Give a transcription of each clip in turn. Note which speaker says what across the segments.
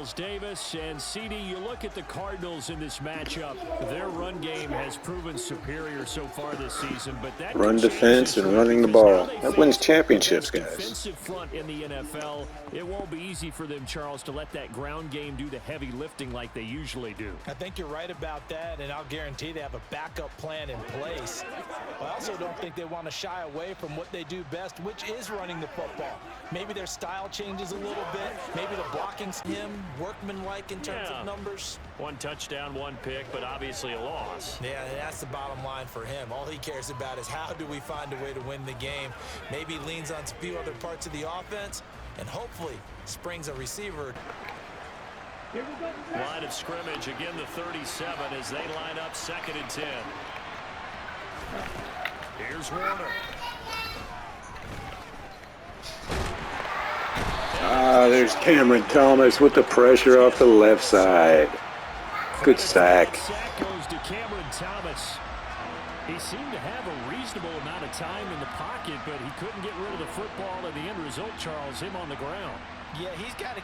Speaker 1: Miles Davis. And, CD, you look at the Cardinals in this matchup. Their run game has proven superior so far this season. But that
Speaker 2: run defense and running the ball. That wins championships, guys.
Speaker 1: Defensive front in the NFL, it won't be easy for them, Charles, to let that ground game do the heavy lifting like they usually do.
Speaker 3: I think you're right about that, and I'll guarantee they have a backup plan in place. I also don't think they want to shy away from what they do best, which is running the football. Maybe their style changes a little bit. Maybe the blocking's him, workmanlike in terms of numbers.
Speaker 1: 1 touchdown, 1 pick, but obviously a loss.
Speaker 3: Yeah, that's the bottom line for him. All he cares about is how do we find a way to win the game. Maybe leans on a few other parts of the offense, and hopefully springs a receiver.
Speaker 1: Line of scrimmage, again the 37 as they line up 2nd and 10. Here's Warner.
Speaker 2: There's Cameron Thomas with the pressure off the left side. Good sack.
Speaker 1: Sack goes to Cameron Thomas. He seemed to have a reasonable amount of time in the pocket, but he couldn't get rid of the football, and the end result, Charles, him on the ground.
Speaker 3: Yeah, he's got to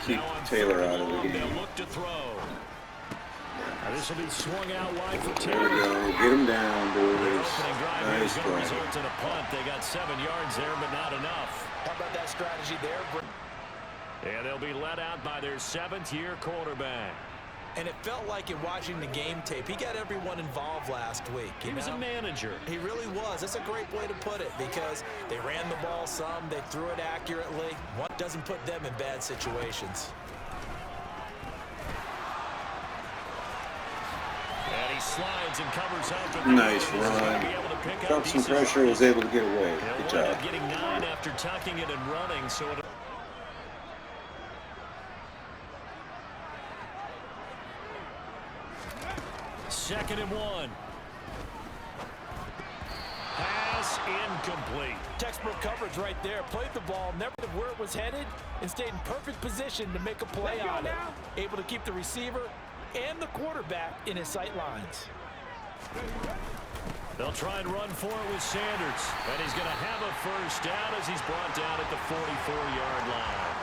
Speaker 2: keep Taylor out of the game.
Speaker 1: They'll look to throw. This will be swung out wide for
Speaker 2: There
Speaker 1: Taylor.
Speaker 2: we go. Get him down, boys. Nice
Speaker 1: Going to
Speaker 2: play.
Speaker 1: result in a punt. They got 7 yards there, but not enough.
Speaker 3: How about that strategy there?
Speaker 1: And they'll be let out by their 7th-year quarterback.
Speaker 3: And it felt like in watching the game tape, he got everyone involved last week.
Speaker 1: He was a manager.
Speaker 3: He really was. That's a great way to put it because they ran the ball some, they threw it accurately. One doesn't put them in bad situations.
Speaker 1: And he slides and covers up.
Speaker 2: Nice run. Felt some pressure, was able to get away. Good job.
Speaker 1: Getting 9 after tucking it and running, so it. Second and 1. Pass incomplete.
Speaker 3: Textbook coverage right there. Played the ball, never where it was headed, and stayed in perfect position to make a play on it. Able to keep the receiver and the quarterback in his sight lines.
Speaker 1: They'll try and run for it with Sanders. And he's going to have a first down as he's brought down at the 44-yard line.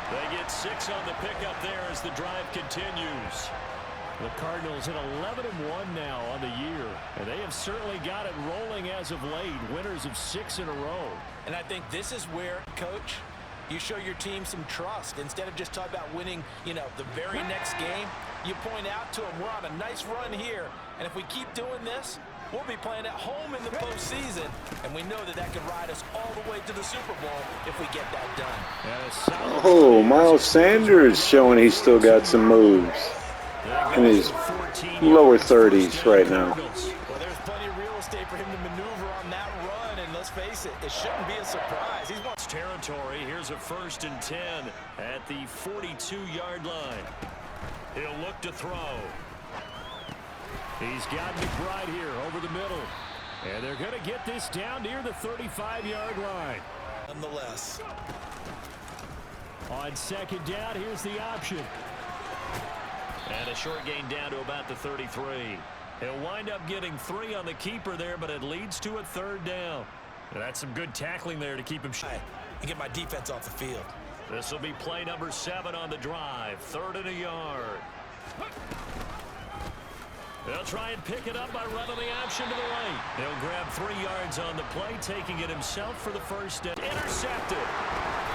Speaker 1: They get 6 on the pickup there as the drive continues. The Cardinals at 11-1 now on the year. And they have certainly got it rolling as of late. Winners of 6 in a row.
Speaker 3: And I think this is where, Coach, you show your team some trust. Instead of just talking about winning, the very next game, you point out to them, we're on a nice run here. And if we keep doing this, we'll be playing at home in the postseason. And we know that can ride us all the way to the Super Bowl if we get that done.
Speaker 2: Oh, Miles Sanders showing he's still got some moves. In his lower 30s right now.
Speaker 3: Well, there's plenty of real estate for him to maneuver on that run, and let's face it, it shouldn't be a surprise. He's won
Speaker 1: territory. Here's a 1st and 10 at the 42-yard line. He'll look to throw. He's got McBride here over the middle. And they're going to get this down near the 35-yard line.
Speaker 3: Nonetheless.
Speaker 1: On 2nd down, here's the option. And a short gain down to about the 33. He'll wind up getting 3 on the keeper there, but it leads to a 3rd down. And that's some good tackling there to keep him shy.
Speaker 3: And get my defense off the field.
Speaker 1: This will be play number 7 on the drive. 3rd and a yard. They'll try and pick it up by running the option to the right. He'll grab 3 yards on the play, taking it himself for the first down. Intercepted.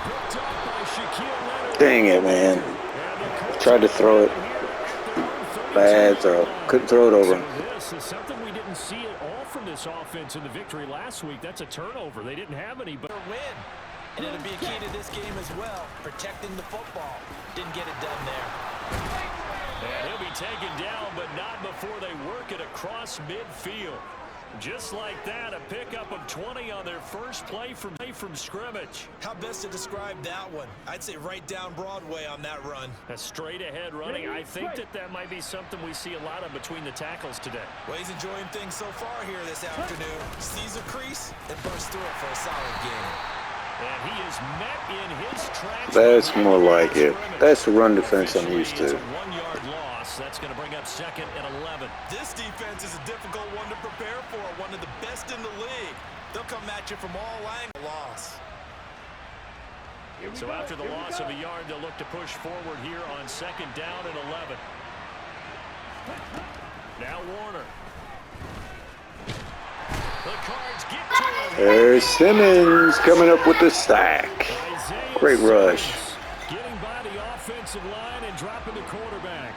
Speaker 1: Picked up by Shaquille Leonard.
Speaker 2: Dang it, man. Tried to throw it. Bad throw. Couldn't throw it over.
Speaker 1: This is something we didn't see at all from this offense in the victory last week. That's a turnover. They didn't have any, but
Speaker 3: a win. And it'll be a key to this game as well. Protecting the football. Didn't get it done there.
Speaker 1: And he'll be taken down, but not before they work it across midfield. Just like that, a pickup of 20 on their first play from scrimmage.
Speaker 3: How best to describe that one? I'd say right down Broadway on that run.
Speaker 1: A straight-ahead running. I think that might be something we see a lot of between the tackles today.
Speaker 3: Well, he's enjoying things so far here this afternoon. Sees a crease and bursts through it for a solid game.
Speaker 1: And he is met in his tracks.
Speaker 2: That's more like it. That's the run defense I'm used to.
Speaker 1: It's a 1-yard loss. That's going to bring up 2nd and 11.
Speaker 3: This defense is a difficult one to prepare for. One of the best in the league. They'll come at you from all angles. Loss.
Speaker 1: So after the loss of a yard, they'll look to push forward here on 2nd down and 11. Now Warner. The Cards get to him.
Speaker 2: There's Simmons coming up with the sack. Great rush.
Speaker 1: Getting by the offensive line and dropping the quarterback.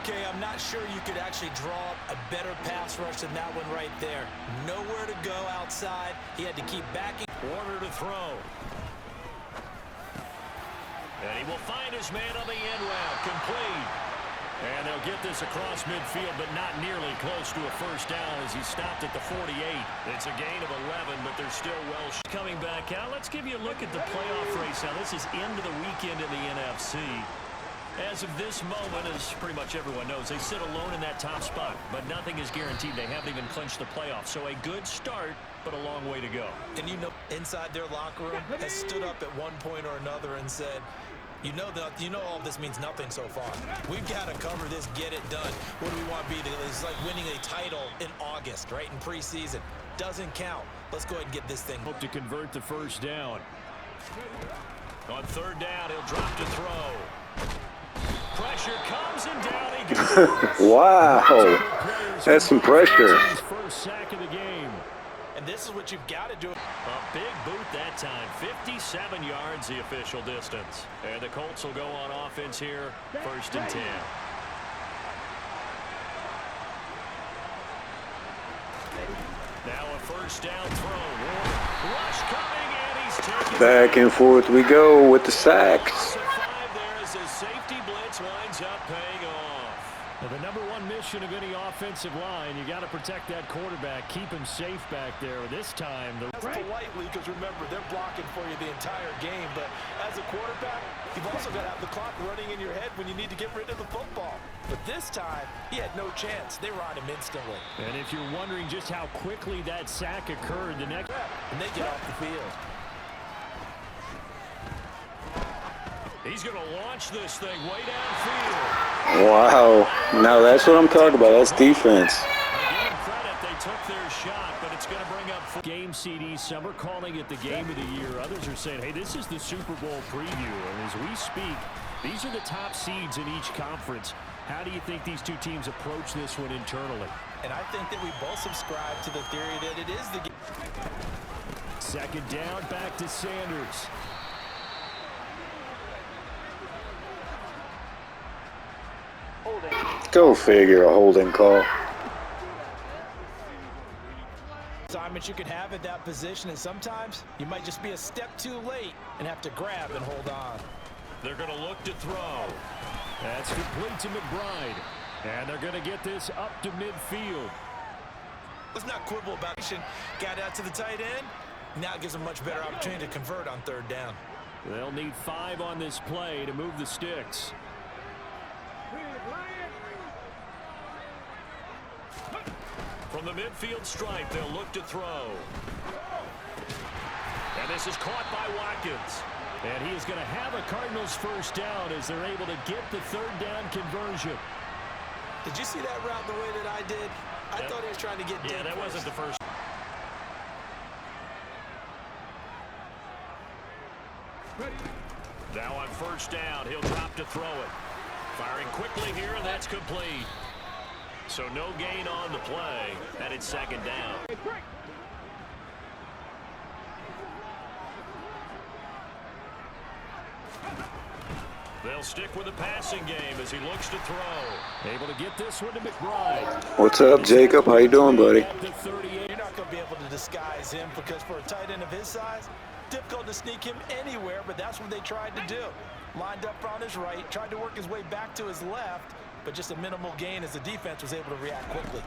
Speaker 3: Okay, I'm not sure you could actually draw a better pass rush than that one right there. Nowhere to go outside. He had to keep backing.
Speaker 1: Warner to throw. And he will find his man on the end route. Complete. And they'll get this across midfield, but not nearly close to a first down as he stopped at the 48. It's a gain of 11, but they're still well coming back out. Let's give you a look at the playoff race. Now, this is into the weekend in the NFC. As of this moment, as pretty much everyone knows, they sit alone in that top spot, but nothing is guaranteed. They haven't even clinched the playoffs. So a good start, but a long way to go.
Speaker 3: And you know, inside their locker room has stood up at one point or another and said, you know all this means nothing so far. We've got to cover this, get it done. What do we want to be? It's like winning a title in August, right? In preseason. Doesn't count. Let's go ahead and get this thing.
Speaker 1: Hope to convert the first down. On 3rd down, he'll drop to throw. Pressure comes and down he goes.
Speaker 2: Wow. That's some pressure.
Speaker 1: His first sack of the game.
Speaker 3: And this is what you've got to do.
Speaker 1: A big boot that time. 57 yards the official distance. And the Colts will go on offense here. 1st and 10. Now a first down throw. Rush coming, and he's taken.
Speaker 2: Back and forth we go with the sacks.
Speaker 1: There as his safety blitz winds up paying off.
Speaker 4: Well, the number one mission of any offensive line, you got to protect that quarterback, keep him safe back there. This time,
Speaker 3: That's politely, because remember, they're blocking for you the entire game. But as a quarterback, you've also got to have the clock running in your head when you need to get rid of the football. But this time, he had no chance. They were on him instantly.
Speaker 4: and if you're wondering just how quickly that sack occurred, the next.
Speaker 3: And they get off the field.
Speaker 1: He's going to launch this thing way downfield.
Speaker 2: Wow. Now that's what I'm talking about. That's defense.
Speaker 1: Again, credit, they took their shot, but it's going to bring up
Speaker 4: Game CD, some are calling it the game of the year. Others are saying, hey, this is the Super Bowl preview. And as we speak, these are the top seeds in each conference. How do you think these two teams approach this one internally?
Speaker 3: And I think that we both subscribe to the theory that it is the game.
Speaker 4: 2nd down, back to Sanders.
Speaker 2: Go figure, a holding call.
Speaker 3: Assignments you can have at that position, and sometimes you might just be a step too late and have to grab and hold on.
Speaker 1: They're going to look to throw.
Speaker 4: That's complete to McBride. And they're going to get this up to midfield.
Speaker 3: Let's not quibble about it. Got out to the tight end. Now it gives them a much better opportunity to convert on 3rd down.
Speaker 4: They'll need 5 on this play to move the sticks.
Speaker 1: From the midfield stripe, they'll look to throw. And this is caught by Watkins.
Speaker 4: And he is going to have a Cardinals first down as they're able to get the 3rd down conversion.
Speaker 3: Did you see that route the way that I did? I thought he was trying to get deep.
Speaker 1: Yeah, that wasn't the first. Now on 1st down, he'll drop to throw it. Firing quickly here, and that's complete. So no gain on the play, and it's 2nd down. They'll stick with the passing game as he looks to throw.
Speaker 4: Able to get this one to McBride.
Speaker 2: What's up, Jacob? How you doing, buddy?
Speaker 3: You're not going to be able to disguise him, because for a tight end of his size, difficult to sneak him anywhere, but that's what they tried to do. Lined up on his right, tried to work his way back to his left, but just a minimal gain as the defense was able to react quickly.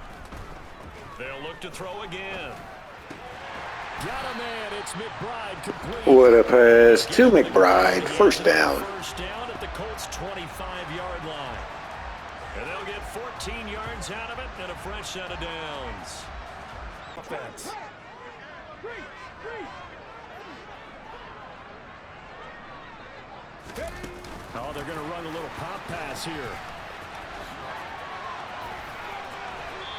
Speaker 1: They'll look to throw again.
Speaker 4: Got a man. It's McBride complete.
Speaker 2: What a pass to McBride. First down.
Speaker 1: First down at the Colts' 25-yard line. And they'll get 14 yards out of it and a fresh set of downs.
Speaker 3: Offense.
Speaker 4: Oh, they're going to run a little pop pass here.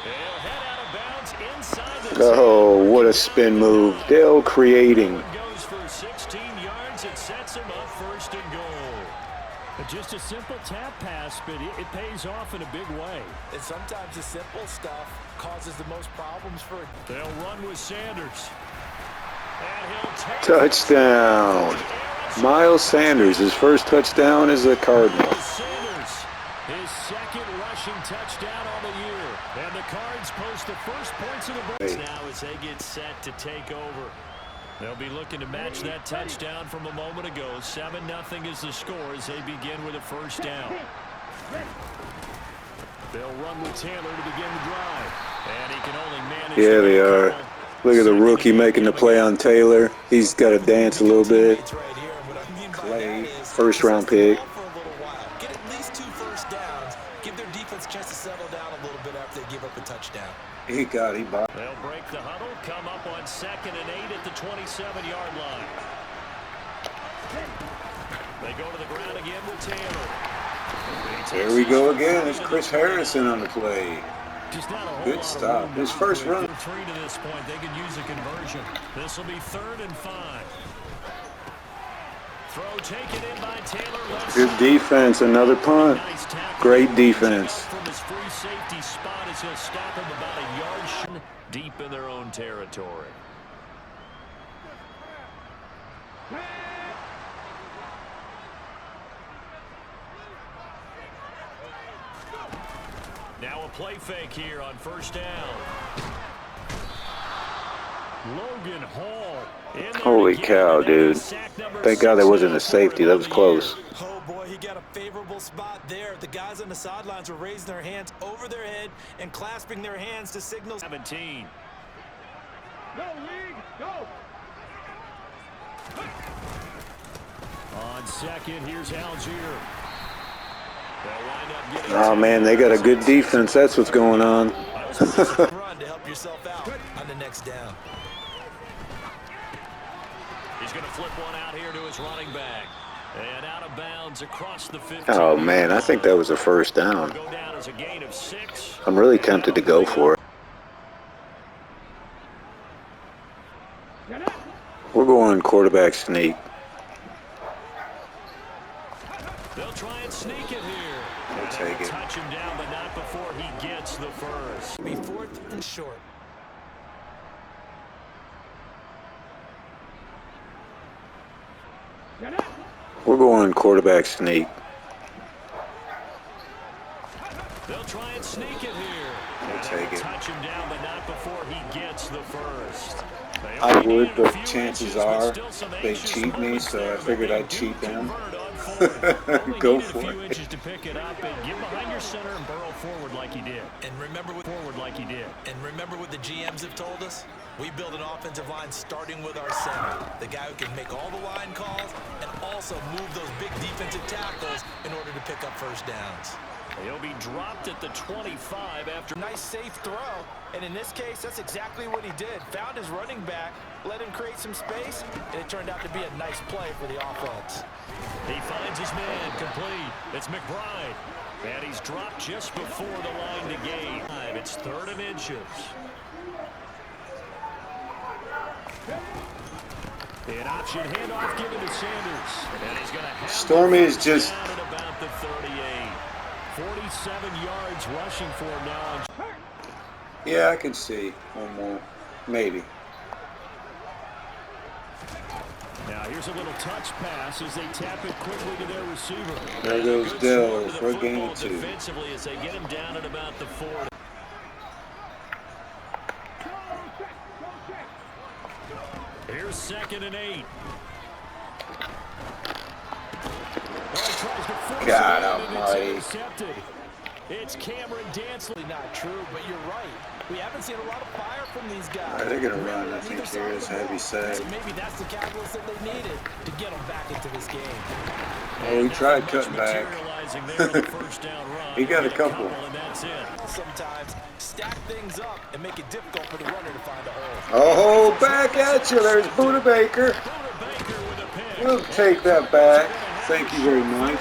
Speaker 1: They'll head out of bounds inside the
Speaker 2: Oh, what a spin move. Dell creating.
Speaker 1: goes goes for 16 yards and sets him up 1st and goal.
Speaker 4: Just a simple tap pass, but it pays off in a big way.
Speaker 3: And sometimes the simple stuff causes the most problems for it.
Speaker 1: They'll run with Sanders. And he'll take
Speaker 2: Touchdown. Miles Sanders, his first touchdown as a Cardinal.
Speaker 1: Sanders, his 2nd rushing touchdown on the year. And the Cards post the first points of the ball now as they get set to take over. They'll be looking to match that touchdown from a moment ago. 7-0 is the score as they begin with a 1st down. They'll run with Taylor to begin the drive. And he can only manage.
Speaker 2: Yeah, they are. Look at the rookie making the play on Taylor. He's got to dance a little bit. Clay, 1st-round pick.
Speaker 3: Get at least 2 first downs. Give their defense a chance to settle down a little bit after they give up a touchdown.
Speaker 2: He bought.
Speaker 1: They'll break the huddle, come up on 2nd and 8 at the 27-yard line. They go to the ground again with Taylor.
Speaker 2: There we go again. It's Chris Harrison on the play.
Speaker 1: Just not a whole
Speaker 2: Good
Speaker 1: lot of
Speaker 2: stop.
Speaker 1: room
Speaker 2: His
Speaker 1: now.
Speaker 2: first run.
Speaker 1: 3 to this point. They could use a conversion. This will be 3rd and 5. Throw taken in by Taylor.
Speaker 2: Good defense. Another punt.
Speaker 1: Nice tackle.
Speaker 2: Great defense.
Speaker 1: From his free safety spot as he'll stop him about a yard deep in their own territory. Now a play fake here on 1st down. Logan Hall.
Speaker 2: Holy cow, dude. Thank God that wasn't a safety. That was close.
Speaker 3: Oh, boy, he got a favorable spot there. The guys on the sidelines were raising their hands over their head and clasping their hands to signal.
Speaker 1: 17.
Speaker 4: Go, league, go! On 2nd, here's Algier.
Speaker 2: Oh, man, they got a good defense. That's what's going on.
Speaker 3: Run to help yourself out on the next down.
Speaker 1: He's going to flip one out here to his running back. And out of bounds across the 15.
Speaker 2: Oh, man, I think that was a 1st down.
Speaker 1: Go down as a gain of 6.
Speaker 2: I'm really tempted to go for it. We're going quarterback sneak.
Speaker 1: They'll try and sneak it here.
Speaker 2: We'll take it.
Speaker 1: Touch him down, but not before he gets the first.
Speaker 3: Be 4th and short.
Speaker 2: We're going quarterback sneak.
Speaker 1: They'll try and sneak it here.
Speaker 2: We'll take it.
Speaker 1: Touch him down, but not before he gets the first.
Speaker 2: I would, but chances are they cheat me, so I figured I'd cheat them. Go for it.
Speaker 1: Inches to pick it up and get behind your center and burrow forward like he did.
Speaker 3: And remember what the GMs have told us? We build an offensive line starting with our center, the guy who can make all the line calls and also move those big defensive tackles in order to pick up first downs.
Speaker 1: He'll be dropped at the 25 after.
Speaker 3: Nice safe throw, and in this case, that's exactly what he did. Found his running back, let him create some space, and it turned out to be a nice play for the offense.
Speaker 1: He finds his man complete. It's McBride. And he's dropped just before the line to gain. It's 3rd and inches. An option handoff given to Sanders. And he's going to have
Speaker 2: Stormy is just...
Speaker 1: down at about the 38. 47 yards rushing for him now.
Speaker 2: Yeah, I can see one more. Maybe.
Speaker 1: Now here's a little touch pass as they tap it quickly to their receiver.
Speaker 2: There goes Dell for a gain of 2.
Speaker 1: Defensively as they get him down at about the 40. Here's 2nd and 8.
Speaker 2: God almighty.
Speaker 1: It's Cameron Dansley.
Speaker 3: Not true, but you're right. We haven't seen a lot of fire from these guys.
Speaker 2: All right, they're going to run, I think, here. It's a heavy set.
Speaker 3: So maybe that's the catalyst that they needed to get them back into this game.
Speaker 2: Oh, he tried cutting back. He got a couple.
Speaker 1: And that's it.
Speaker 3: Sometimes stack things up and make it difficult for the runner to find a hole.
Speaker 2: Oh, back at you. There's Buda Baker. We'll take that back. Thank you very much.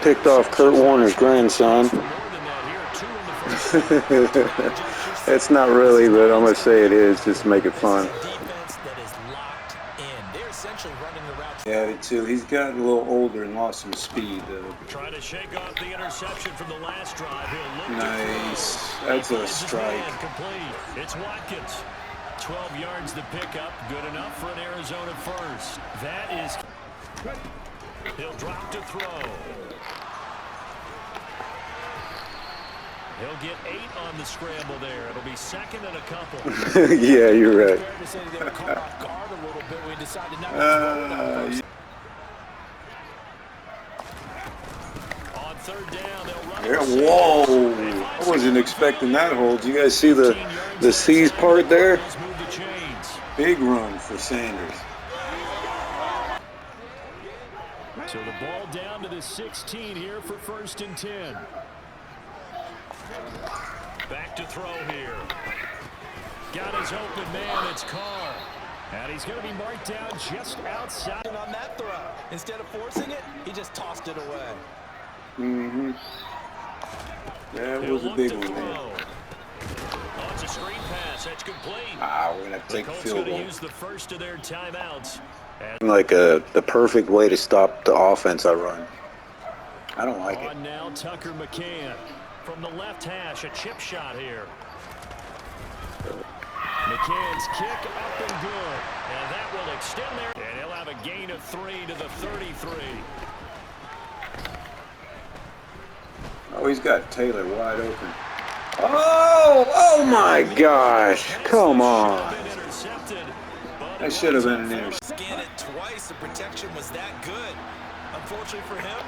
Speaker 2: Picked off Kurt Warner's grandson. It's not really, but I'm going to say it is just to make it fun.
Speaker 3: Defense that is locked in. They're essentially running the route.
Speaker 2: Yeah, too. He's gotten a little older and lost some speed, though.
Speaker 1: Trying to shake off the interception from the last drive. He'll look
Speaker 2: Nice.
Speaker 1: to throw.
Speaker 2: That's
Speaker 1: He
Speaker 2: a
Speaker 1: finds his
Speaker 2: strike.
Speaker 1: man complete. It's Watkins. 12 yards to pick up. Good enough for an Arizona first. That is... He'll drop to throw. He'll get 8 on the scramble there. It'll be second and a couple.
Speaker 2: Yeah, you're right.
Speaker 3: Fair to say they were caught off guard a little bit. We decided not to throw it on first.
Speaker 1: On third down, they'll run
Speaker 2: Yeah,
Speaker 1: it.
Speaker 2: whoa. I wasn't expecting that hold. You guys see the C's part there?
Speaker 1: Move the chains.
Speaker 2: Big run for Sanders.
Speaker 1: So the ball down to the 16 here for 1st and 10. Back to throw here. Got his open man. It's Carr. And he's going to be marked down just outside.
Speaker 3: On that throw, instead of forcing it, he just tossed it away.
Speaker 2: Mm-hmm. That
Speaker 1: He'll
Speaker 2: was a
Speaker 1: look
Speaker 2: big
Speaker 1: to
Speaker 2: one
Speaker 1: throw.
Speaker 2: there.
Speaker 1: Oh, it's a screen pass. That's complete.
Speaker 2: Ah, we're going to have to
Speaker 1: The
Speaker 2: take a
Speaker 1: Colts
Speaker 2: field
Speaker 1: going to
Speaker 2: goal.
Speaker 1: use the first of their timeouts.
Speaker 2: Like the perfect way to stop the offense I run. I don't like it.
Speaker 1: On now, Tucker McCann. From the left hash, a chip shot here. McCann's kick up and good. And that will extend there. And he'll have a gain of 3 to the 33.
Speaker 2: Oh, he's got Taylor wide open. Oh my gosh. Come on. That should have been an interception.
Speaker 3: Scan it twice. The protection was that good. Unfortunately for him,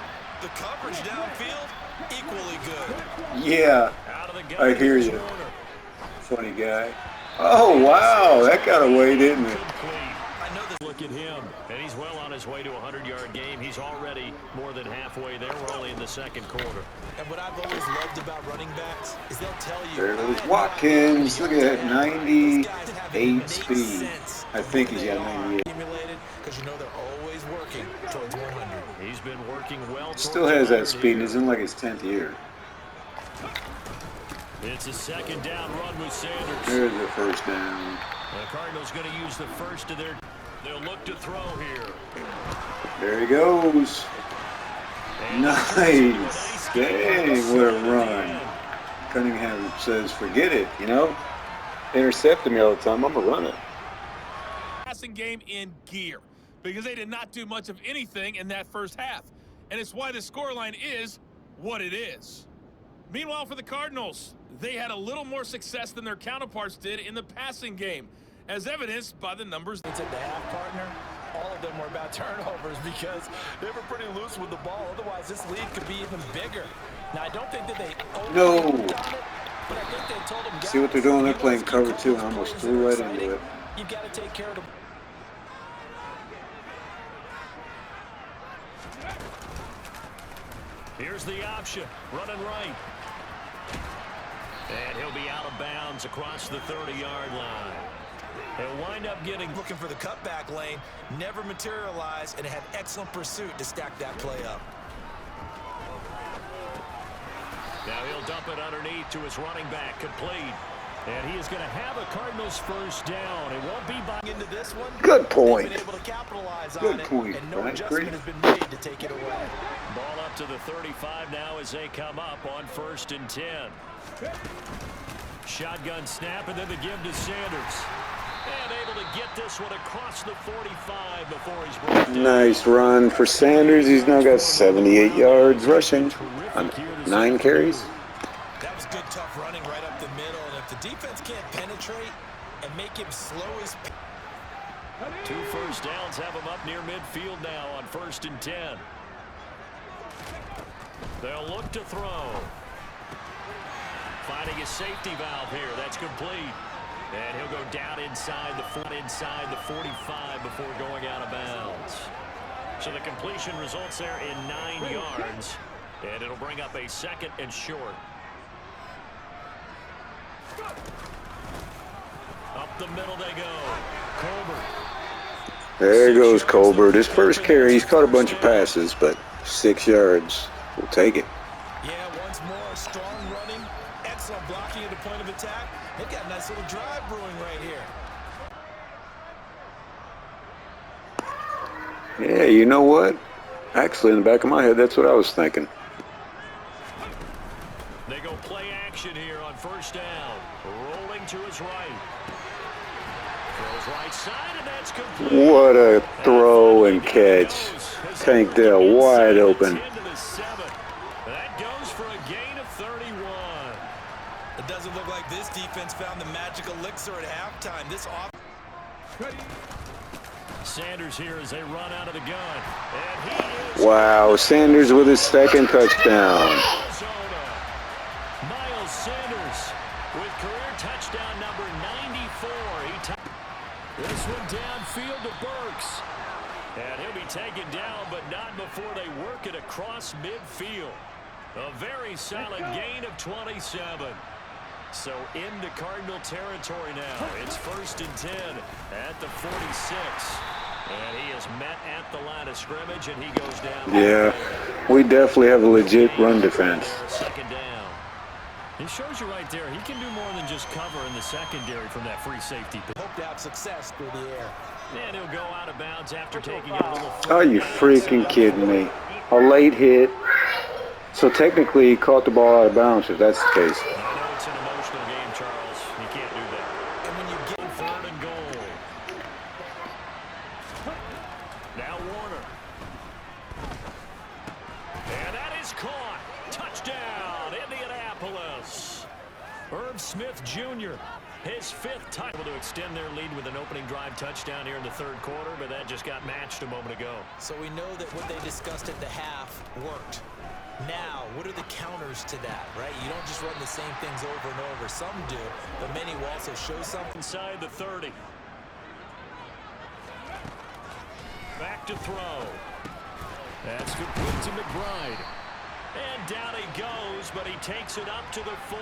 Speaker 3: the coverage downfield, equally good.
Speaker 2: Yeah,
Speaker 1: Out of the gun,
Speaker 2: I hear you. Funny guy. Oh, wow. That got away, didn't it?
Speaker 3: I know this.
Speaker 1: Look at him. And he's well on his way to a 100-yard game. He's already more than halfway there. We're only in the second quarter.
Speaker 3: And what I've always loved about running backs is they'll tell you.
Speaker 2: There goes Watkins. Look at that, 98 speed. I think he's got 98.
Speaker 3: Because you know they're always working towards 100.
Speaker 1: He's been working well.
Speaker 2: Still has that speed, and it's in like his 10th year.
Speaker 1: It's a second down run with Sanders.
Speaker 2: There's the first down.
Speaker 1: The Cardinals going to use the first of their... They'll look to throw here.
Speaker 2: There he goes. Nice. Dang, what a run. Cunningham says, forget it, you know. Intercepting me all the time. I'm going to run it.
Speaker 5: Passing game in gear because they did not do much of anything in that first half. And it's why the scoreline is what it is. Meanwhile, for the Cardinals, they had a little more success than their counterparts did in the passing game, as evidenced by the numbers.
Speaker 3: It's at the half, partner. All of them were about turnovers because they were pretty loose with the ball. Otherwise, this lead could be even bigger. Now, I don't think that they
Speaker 2: No.
Speaker 3: done it, but I think they told them,
Speaker 2: See what they're doing? They're playing cover 2, and I almost threw right into it.
Speaker 3: You've got to take care of the...
Speaker 1: Here's the option. Running right. And he'll be out of bounds across the 30-yard line. He'll wind up getting...
Speaker 3: Looking for the cutback lane, never materialized, and had excellent pursuit to stack that play up.
Speaker 1: Now he'll dump it underneath to his running back, complete. And he is going to have a Cardinals first down. It won't be by
Speaker 3: Into this one,
Speaker 2: Good point.
Speaker 3: they've been able to capitalize on
Speaker 2: Good
Speaker 3: it,
Speaker 2: point,
Speaker 3: and no
Speaker 2: right,
Speaker 3: adjustment
Speaker 2: Green?
Speaker 3: has been made to take it away.
Speaker 1: Ball up to the 35 now as they come up on 1st and 10. Shotgun snap, and then the give to Sanders. And able to get this one across the 45 before he's brought down.
Speaker 2: Nice run for Sanders. He's now got 78 yards rushing on 9 carries.
Speaker 3: That was good, tough running right up the middle, and if the defense can't penetrate and make him slow his...
Speaker 1: 2 first downs have him up near midfield now on 1st and 10. They'll look to throw. Finding a safety valve here. That's complete. And he'll go down inside the 45 before going out of bounds. So the completion results there in 9 yards. And it'll bring up a 2nd and short. Up the middle they go. Colbert.
Speaker 2: There goes Colbert. His first carry, he's caught a bunch of passes, but 6 yards. We'll take it.
Speaker 3: Yeah, once more, strong running, excellent attack. They've got a nice little drive brewing right here.
Speaker 2: Yeah, you know what? Actually, in the back of my head, that's what I was thinking.
Speaker 1: They go play action here on first down. Rolling to his right. Throws right side, and that's complete.
Speaker 2: What a throw and catch. Tank Dell wide open.
Speaker 1: That goes for a gain of 31.
Speaker 3: It doesn't look like this defense found the magic elixir at halftime. This off.
Speaker 1: Sanders here as they run out of the gun. And he is
Speaker 2: Wow, Sanders with his second touchdown.
Speaker 1: Miles Sanders with career touchdown number 94. This one downfield to Burks. And he'll be taken down, but not before they work it across midfield. A very solid gain of 27. So into Cardinal territory now. It's 1st and 10 at the 46. And he is met at the line of scrimmage, and he goes down.
Speaker 2: Yeah, we definitely have a legit run defense.
Speaker 1: Second down.
Speaker 4: It shows you right there, he can do more than just cover in the secondary from that free safety.
Speaker 3: Hope to have success through the air.
Speaker 1: And he'll go out of bounds after taking a little.
Speaker 2: Are you freaking kidding me? A late hit. So technically he caught the ball out of bounds if that's the case.
Speaker 1: I know it's an emotional game, Charles. You can't do that.
Speaker 3: And when you get
Speaker 1: 3rd and goal. Now Warner. And that is caught. Touchdown, Indianapolis. Irv Smith Jr., his 5th touchdown. Able to extend their lead with an opening drive touchdown here in the 3rd quarter, but that just got matched a moment ago.
Speaker 3: So we know that what they discussed at the half worked. Now, what are the counters to that, right? You don't just run the same things over and over. Some do, but many will also show something.
Speaker 1: Inside the 30. Back to throw. That's complete to McBride. And down he goes, but he takes it up to the 40.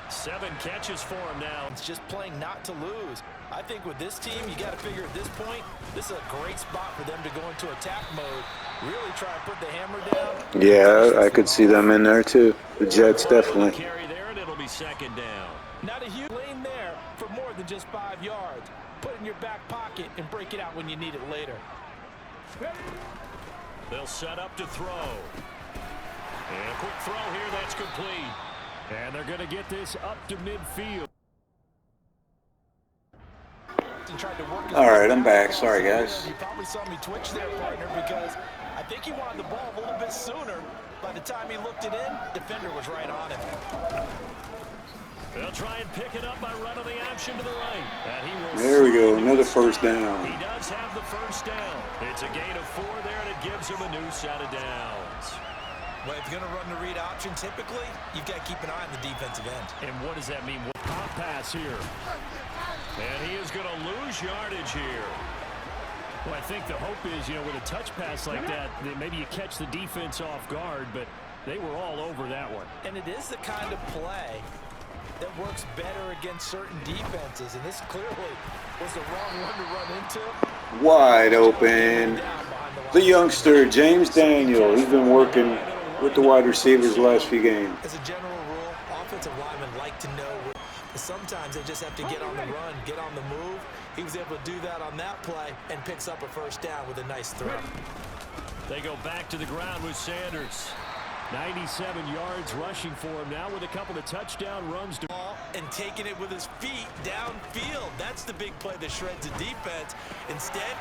Speaker 1: 7 catches for him now.
Speaker 3: It's just playing not to lose. I think with this team, you got to figure at this point, this is a great spot for them to go into attack mode. Really try and put the hammer down.
Speaker 2: Yeah, I could see them in there too. The Jets definitely.
Speaker 1: Carry there, and it'll be 2nd down.
Speaker 3: Not a huge lane there for more than just 5 yards. Put it in your back pocket and break it out when you need it later.
Speaker 1: They'll set up to throw. And a quick throw here, that's complete.
Speaker 4: And they're going to get this up to midfield.
Speaker 2: All right, I'm back. Sorry, guys.
Speaker 3: You probably saw me twitch there, partner, because I think he wanted the ball a little bit sooner. By the time he looked it in, defender was right on him.
Speaker 1: They'll try and pick it up by running the option to the right. And he will.
Speaker 2: There we go, another first down.
Speaker 1: He does have the first down. It's a gain of 4 there, and it gives him a new set of downs.
Speaker 3: Well, if you're going to run the read option, typically, you've got to keep an eye on the defensive end.
Speaker 4: And what does that mean? Pop pass here.
Speaker 1: And he is going to lose yardage here.
Speaker 4: Well, I think the hope is, with a touch pass like that maybe you catch the defense off guard, but they were all over that one.
Speaker 3: And it is the kind of play that works better against certain defenses, and this clearly was the wrong one to run into.
Speaker 2: Wide open. The youngster, James Daniel. He's been working with the wide receivers the last few games.
Speaker 3: As a general rule, offensive linemen like to know sometimes they just have to get on the run, get on the move. He was able to do that on that play and picks up a first down with a nice throw.
Speaker 1: They go back to the ground with Sanders.
Speaker 4: 97 yards rushing for him now with a couple of touchdown runs.
Speaker 3: And taking it with his feet downfield. That's the big play that shreds the defense. Instead,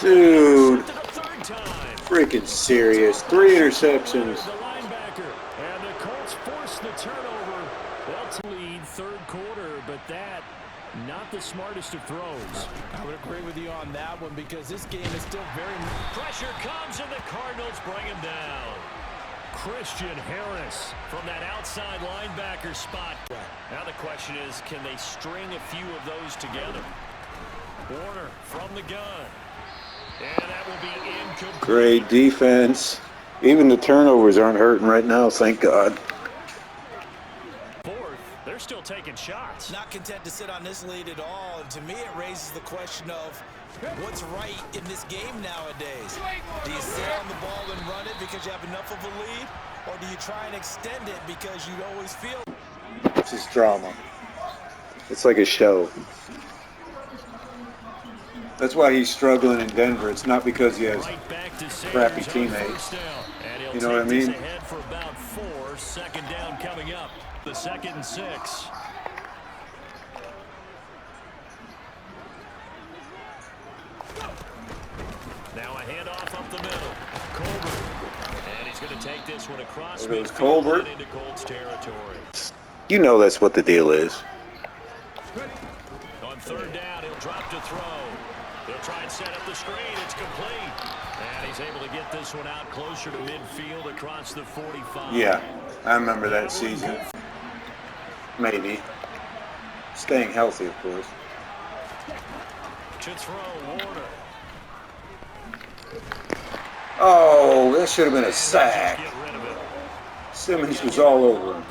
Speaker 2: dude, freaking serious. 3 interceptions.
Speaker 4: The linebacker. And the Colts force the turnover. They'll lead 3rd quarter, but that not the smartest of throws.
Speaker 3: I would agree with you on that one because this game is still very...
Speaker 1: Pressure comes and the Cardinals bring him down. Christian Harris from that outside linebacker spot. Now the question is, can they string a few of those together? Warner from the gun. And that will be incomplete.
Speaker 2: Great defense. Even the turnovers aren't hurting right now, thank God.
Speaker 1: 4th, they're still taking shots.
Speaker 3: Not content to sit on this lead at all. And to me, it raises the question of what's right in this game nowadays. Do you sit on the ball and run it because you have enough of a lead? Or do you try and extend it because you always feel...
Speaker 2: It's just drama. It's like a show. That's why he's struggling in Denver. It's not because he has crappy teammates. You know what I mean?
Speaker 1: Ahead for about 4. Second down coming up. The 2nd and 6. Now a handoff up the middle. Colbert. And he's going to take this one across midfield into Colts territory.
Speaker 2: You know that's what the deal is.
Speaker 1: On 3rd down, he'll drop to throw. They'll try and set up the screen. It's complete. And he's able to get this one out closer to midfield across the 45.
Speaker 2: Yeah, I remember that season. Maybe. Staying healthy, of course.
Speaker 1: To throw, Warner.
Speaker 2: Oh, that should have been a sack. Simmons was all over him.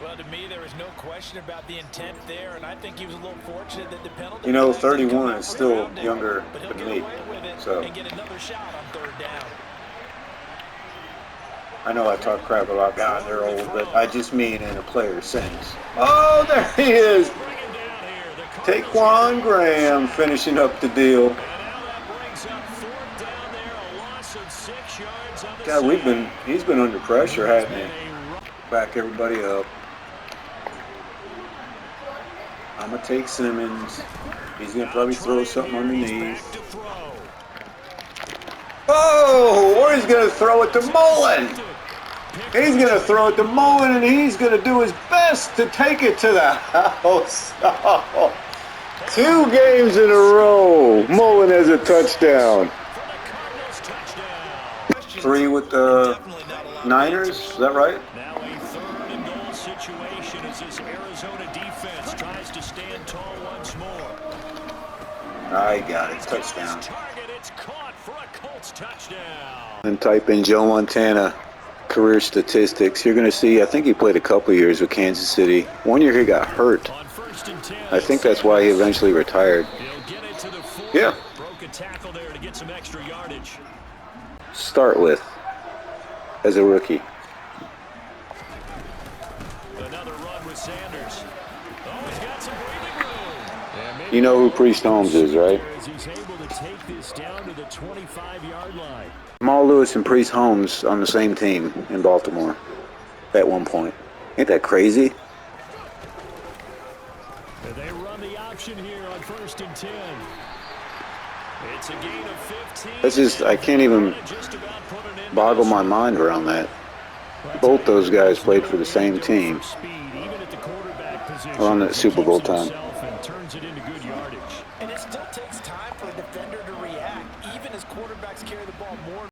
Speaker 3: Well, to me, there was no question about the intent there, and I think he was a little fortunate that the penalty.
Speaker 2: You know, 31 is still younger than me, so
Speaker 3: and get another shot on 3rd down.
Speaker 2: I know I talk crap about God, they're old, but I just mean in a player sense. Oh, there he is. Taquan Graham finishing up the deal. God, he's been under pressure, hasn't he? Back everybody up. I'm going to take Simmons. He's going to probably throw something underneath. Oh, or he's going to throw it to Mullen. He's going to throw it to Mullen, and he's going to do his best to take it to the house. Oh, 2 games in a row. Mullen has a touchdown. 3 with the Niners, is that right?
Speaker 1: Now a 3rd and goal situation as this Arizona defense tries to stand tall once more.
Speaker 2: I got it, touchdown.
Speaker 1: Target, it's caught for a Colts touchdown.
Speaker 2: And type in Joe Montana career statistics. You're going to see, I think he played a couple years with Kansas City. 1 year he got hurt.
Speaker 1: On 1st and 10,
Speaker 2: I think that's why he eventually retired.
Speaker 1: he'll get it to the 4.
Speaker 2: Yeah.
Speaker 1: Broke a tackle there to get some extra yardage.
Speaker 2: Start with as a rookie.
Speaker 1: Another run with Sanders. Oh, he's got some breathing room.
Speaker 2: You know who Priest Holmes is, right?
Speaker 1: He's able to take this down to the 25-yard line.
Speaker 2: Jamal Lewis and Priest Holmes on the same team in Baltimore at one point. Ain't that crazy?
Speaker 1: They run the option here on 1st and 10. It's a gain of 15.
Speaker 2: That's just, I can't even boggle my mind around that. Both those guys played for the same team around that Super Bowl time.
Speaker 3: And it still takes time for a defender to react, even as quarterbacks carry the ball more.